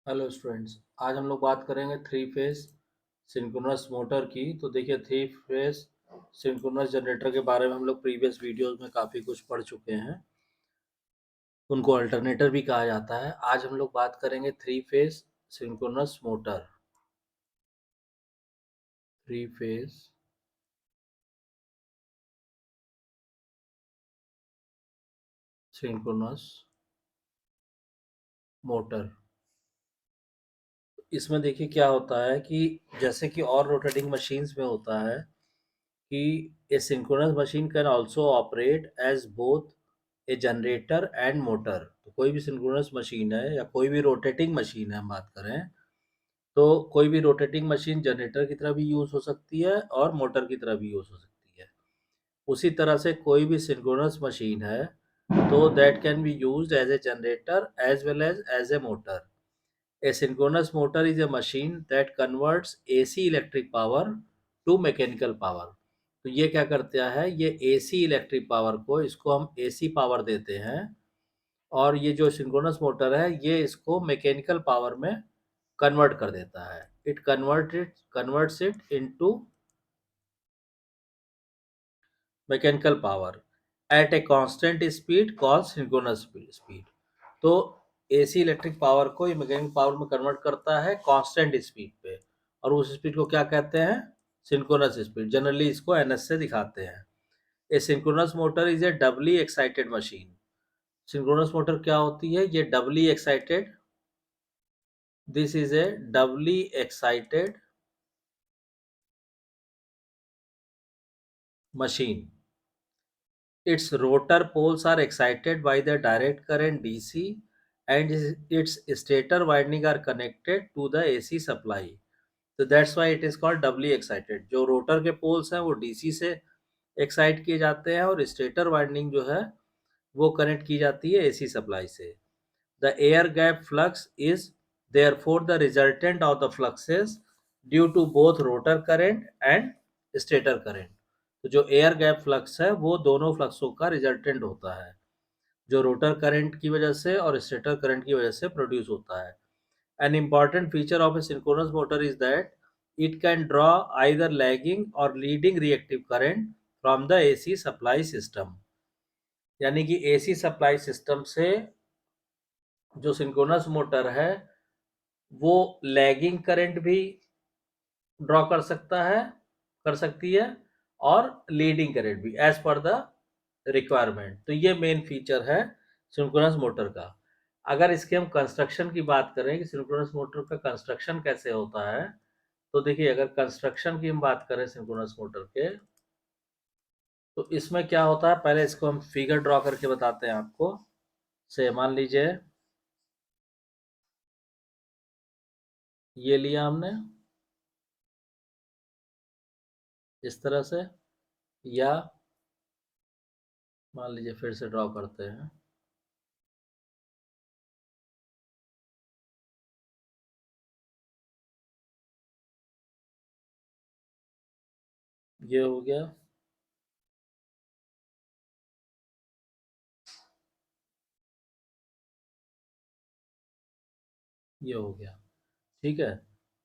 Hello students, आज हम लोग बात करेंगे थ्री फेज सिंक्रोनस मोटर की। तो देखिए, थ्री फेज सिंक्रोनस जनरेटर के बारे में हम लोग प्रीवियस वीडियोस में काफ़ी कुछ पढ़ चुके हैं। उनको अल्टरनेटर भी कहा जाता है। आज हम लोग बात करेंगे three phase synchronous motor. Three phase synchronous motor. इसमें देखिए क्या होता है कि जैसे कि और रोटेटिंग मशीन्स में होता है कि a synchronous machine can also operate as both a generator and motor. तो कोई भी सिंक्रोनस मशीन है या कोई भी रोटेटिंग मशीन है, हम बात करें तो कोई भी रोटेटिंग मशीन जनरेटर की तरह भी यूज हो सकती है और मोटर की तरह भी यूज हो सकती है। उसी तरह से कोई भी सिंक्रोनस मशीन है तो that can be used as a generator as well as a motor. A synchronous motor is a machine that converts AC electric power to mechanical power. तो ये क्या करता है, ये AC इलेक्ट्रिक पावर को, इसको हम AC पावर देते हैं, और ये जो सिंक्रोनस मोटर है ये इसको मैकेनिकल पावर में कन्वर्ट कर देता है। It converts it into mechanical power at a constant speed called synchronous speed. तो एसी इलेक्ट्रिक पावर को ये मैकेनिकल पावर में कन्वर्ट करता है कांस्टेंट स्पीड पे, और उस स्पीड को क्या कहते हैं, सिंक्रोनस स्पीड। जनरली इसको एनएस से दिखाते हैं। A synchronous motor is a doubly excited machine. Synchronous motor क्या होती है, ये doubly excited, this is a doubly excited machine. Its rotor poles are excited by the direct current DC, and its stator winding are connected to the AC supply. So that's why it is called doubly excited. जो rotor के poles हैं वो DC से excite किए जाते हैं, और stator winding जो है वो कनेक्ट की जाती है एसी सप्लाई से। The air gap flux is therefore the resultant of the fluxes due to both rotor current and stator current. तो जो एयर गैप फ्लक्स है वो दोनों फ्लक्सों का रिजल्टेंट होता है, जो रोटर करंट की वजह से और स्टेटर करंट की वजह से प्रोड्यूस होता है। An important feature of a synchronous motor is that it can draw either lagging or leading reactive current from the AC supply system। यानी कि AC सप्लाई सिस्टम से जो सिंक्रोनस मोटर है वो लैगिंग करंट भी draw कर सकती है, और लीडिंग करंट भी, एज पर द रिक्वायरमेंट। तो ये मेन फीचर है सिंक्रोनस मोटर का। अगर इसके हम कंस्ट्रक्शन की बात करें कि सिंक्रोनस मोटर का कंस्ट्रक्शन कैसे होता है, तो देखिए, अगर कंस्ट्रक्शन की हम बात करें सिंक्रोनस मोटर के, तो इसमें क्या होता है, पहले इसको हम फिगर ड्रॉ करके बताते हैं आपको। से मान लीजिए ये लिया हमने इस तरह से, या मान लीजिए फिर से ड्रॉ करते हैं, ये हो गया। ये हो गया, ठीक है।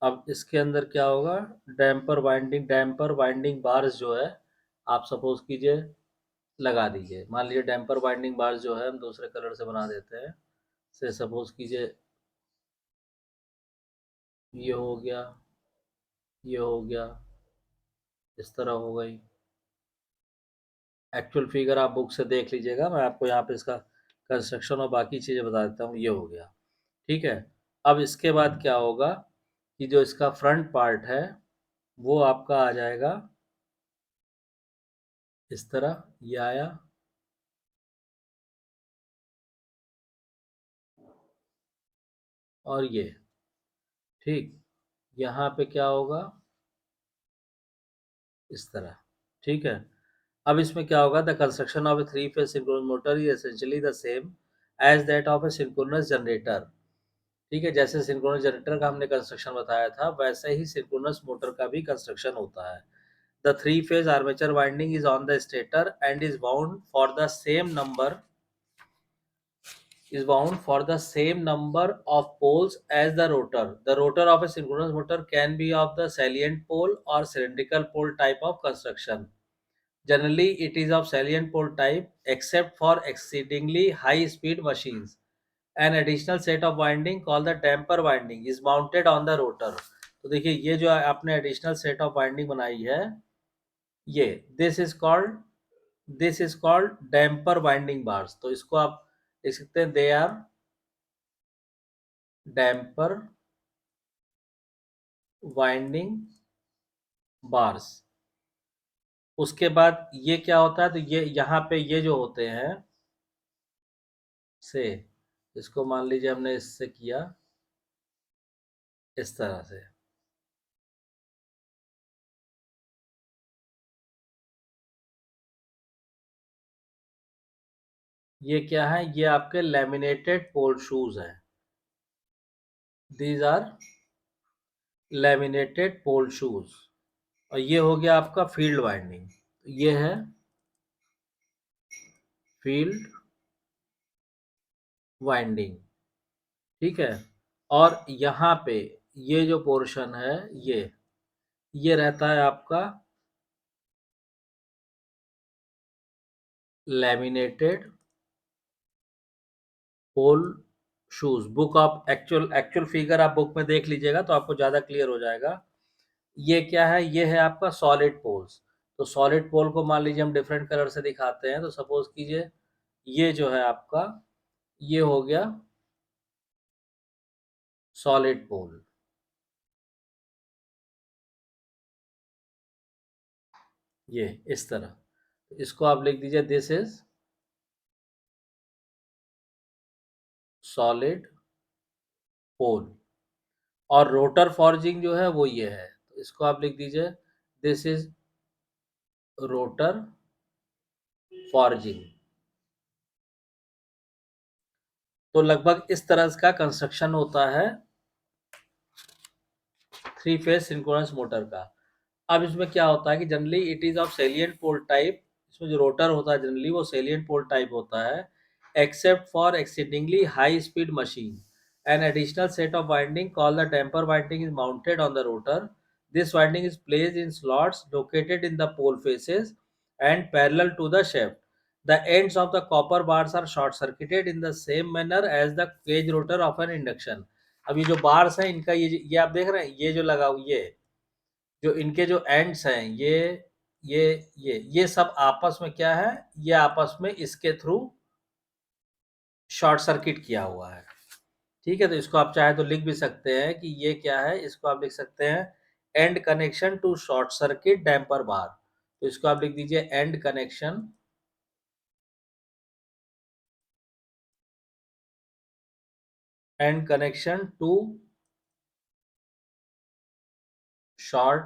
अब इसके अंदर क्या होगा, डैम्पर वाइंडिंग बार्स जो है, आप सपोज कीजिए लगा दीजिए। मान लीजिए डैम्पर वाइंडिंग बार्स जो है हम दूसरे कलर से बना देते हैं। से सपोज कीजिए ये हो गया, ये हो गया, इस तरह हो गई। एक्चुअल फिगर आप बुक से देख लीजिएगा, मैं आपको यहाँ पे इसका कंस्ट्रक्शन और बाकी चीज़ें बता देता हूँ। ये हो गया, ठीक है। अब इसके बाद क्या होगा कि जो इसका फ्रंट पार्ट है वो आपका आ जाएगा इस तरह, ये आया, और ये, ठीक। यहाँ पे क्या होगा, इस तरह, ठीक है। अब इसमें क्या होगा, the construction of a three phase synchronous motor is essentially the same as that of a synchronous generator. ठीक है, जैसे सिंक्रोनस जनरेटर का हमने कंस्ट्रक्शन बताया था वैसे ही सिंक्रोनस मोटर का भी कंस्ट्रक्शन होता है। The three phase armature winding is on the stator and is bound for the same number is wound for the same number of poles as the rotor. The rotor of a synchronous motor can be of the salient pole or cylindrical pole type of construction. Generally, it is of salient pole type except for exceedingly high speed machines. An additional set of winding called the damper winding is mounted on the rotor. तो देखिए ये जो आपने additional set of winding बनाई है, ये this is called damper winding bars. तो इसको आप लिख सकते हैं, they are damper winding bars. उसके बाद ये क्या होता है, तो ये यहाँ पे ये जो होते हैं से, इसको मान लीजिए हमने इससे किया इस तरह से, ये क्या है, ये आपके लैमिनेटेड पोल शूज हैं। These are laminated pole shoes. और ये हो गया आपका फील्ड वाइंडिंग। ये है फील्ड वाइंडिंग, ठीक है। और यहाँ पे ये जो पोर्शन है, ये रहता है आपका laminated pole shoes. Book of actual actual figure आप बुक में देख लीजिएगा तो आपको ज़्यादा क्लियर हो जाएगा। ये क्या है, ये है आपका सॉलिड पोल्स। तो सॉलिड पोल को मान लीजिए हम डिफरेंट कलर से दिखाते हैं। तो सपोज कीजिए ये जो है आपका, ये हो गया सॉलिड पोल, ये इस तरह। इसको आप लिख दीजिए, दिस इज सॉलिड पोल। और रोटर फॉर्जिंग जो है वो ये है, तो इसको आप लिख दीजिए, दिस इज रोटर फॉर्जिंग। तो लगभग इस तरह का कंस्ट्रक्शन होता है थ्री फेज सिंक्रोनस मोटर का। अब इसमें क्या होता है कि generally it is of salient pole type. इसमें जो रोटर होता है जनरली वो सेलियंट पोल टाइप होता है, except for exceedingly high speed machine. An additional set of winding called the damper winding is mounted on the rotor. This winding is placed in slots located in the pole faces and parallel to the shaft. The ends of the copper bars are short circuited in the same manner as the cage rotor of an induction. अब ये जो bars हैं इनका, ये आप देख रहे हैं, ये जो लगा हुआ, ये जो इनके जो एंड्स हैं, ये ये सब आपस में क्या है, ये आपस में इसके थ्रू शॉर्ट सर्किट किया हुआ है, ठीक है। तो इसको आप चाहे तो लिख भी सकते हैं कि ये क्या है, इसको आप लिख सकते हैं end connection to short circuit damper bar. तो इसको आप लिख दीजिए end connection to short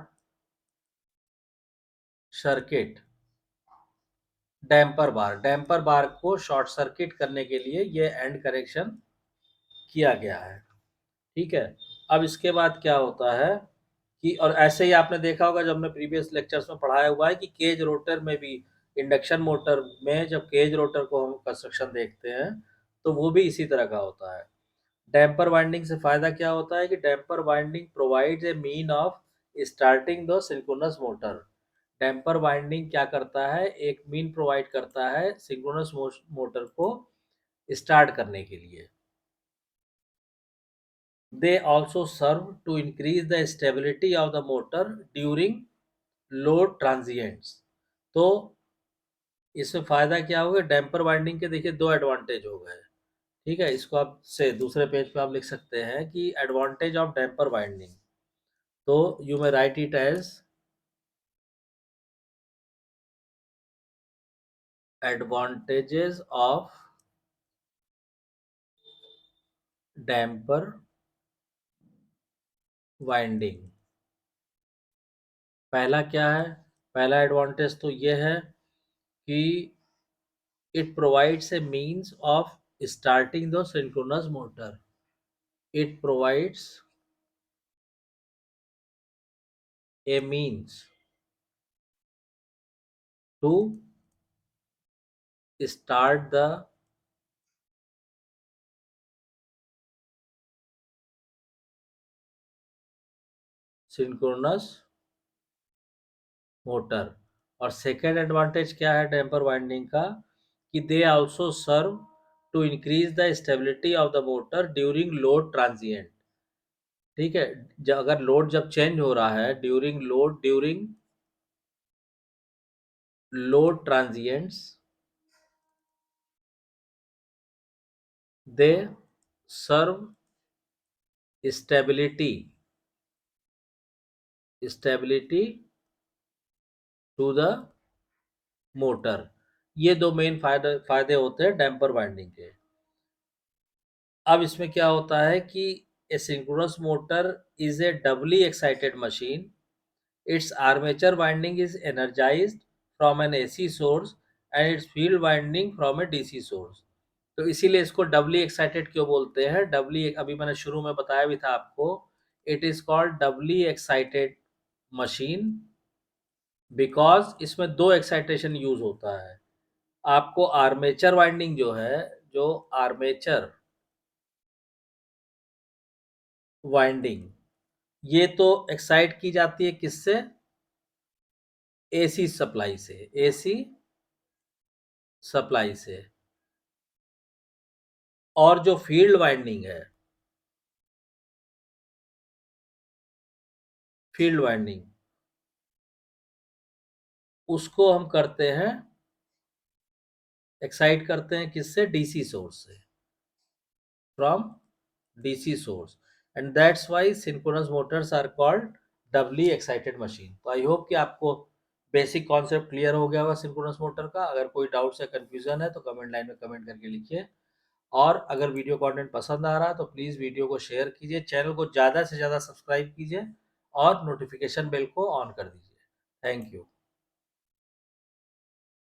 circuit damper bar को शॉर्ट सर्किट करने के लिए ये एंड कनेक्शन किया गया है, ठीक है। अब इसके बाद क्या होता है कि, और ऐसे ही आपने देखा होगा जब हमने प्रीवियस लेक्चर्स में पढ़ाया हुआ है कि केज रोटर में भी, इंडक्शन मोटर में जब केज रोटर को हम कंस्ट्रक्शन देखते हैं तो वो भी इसी तरह का होता है। डैम्पर वाइंडिंग से फायदा क्या होता है कि damper winding provides a mean of starting the synchronous motor. Damper winding क्या करता है, एक मीन प्रोवाइड करता है सिंक्रोनस मोटर को स्टार्ट करने के लिए। They also serve to increase the stability of the motor during load transients. तो इसमें फायदा क्या होगा, डैम्पर वाइंडिंग के देखिए दो एडवांटेज हो गए, ठीक है। इसको आप से दूसरे पेज पे आप लिख सकते हैं कि एडवांटेज ऑफ डैम्पर वाइंडिंग। तो you may write it as advantages of damper winding. पहला क्या है, पहला एडवांटेज तो ये है कि it provides a means of starting the synchronous motor. It provides a means to start the synchronous motor. और सेकेंड एडवांटेज क्या है डैम्पर वाइंडिंग का, कि they also serve to increase the stability of the motor during load transient. ठीक है, अगर load जब change हो रहा है during load transients, they serve stability stability to the motor. ये दो मेन फायदे फायदे होते हैं डैम्पर वाइंडिंग के। अब इसमें क्या होता है कि a synchronous motor is a doubly excited machine. Its armature winding is energized from an AC source and its field winding from a DC source. तो इसीलिए इसको डबली एक्साइटेड क्यों बोलते हैं, डबली अभी मैंने शुरू में बताया भी था आपको, it is called doubly excited machine because इसमें दो एक्साइटेशन यूज होता है। आपको आर्मेचर वाइंडिंग जो है, जो आर्मेचर वाइंडिंग, ये तो एक्साइट की जाती है किससे, एसी सप्लाई से, एसी सप्लाई से। और जो फील्ड वाइंडिंग है, फील्ड वाइंडिंग उसको हम करते हैं, एक्साइट करते हैं किससे, डीसी सोर्स से, from DC source. And that's why synchronous motors are called doubly excited machine. तो आई होप कि आपको बेसिक कॉन्सेप्ट क्लियर हो गया होगा सिंक्रोनस मोटर का। अगर कोई डाउट्स या कंफ्यूजन है तो कमेंट लाइन में कमेंट करके लिखिए। और अगर वीडियो कंटेंट पसंद आ रहा है तो प्लीज़ वीडियो को शेयर कीजिए, चैनल को ज़्यादा से ज़्यादा सब्सक्राइब कीजिए और नोटिफिकेशन बेल को ऑन कर दीजिए। Thank you.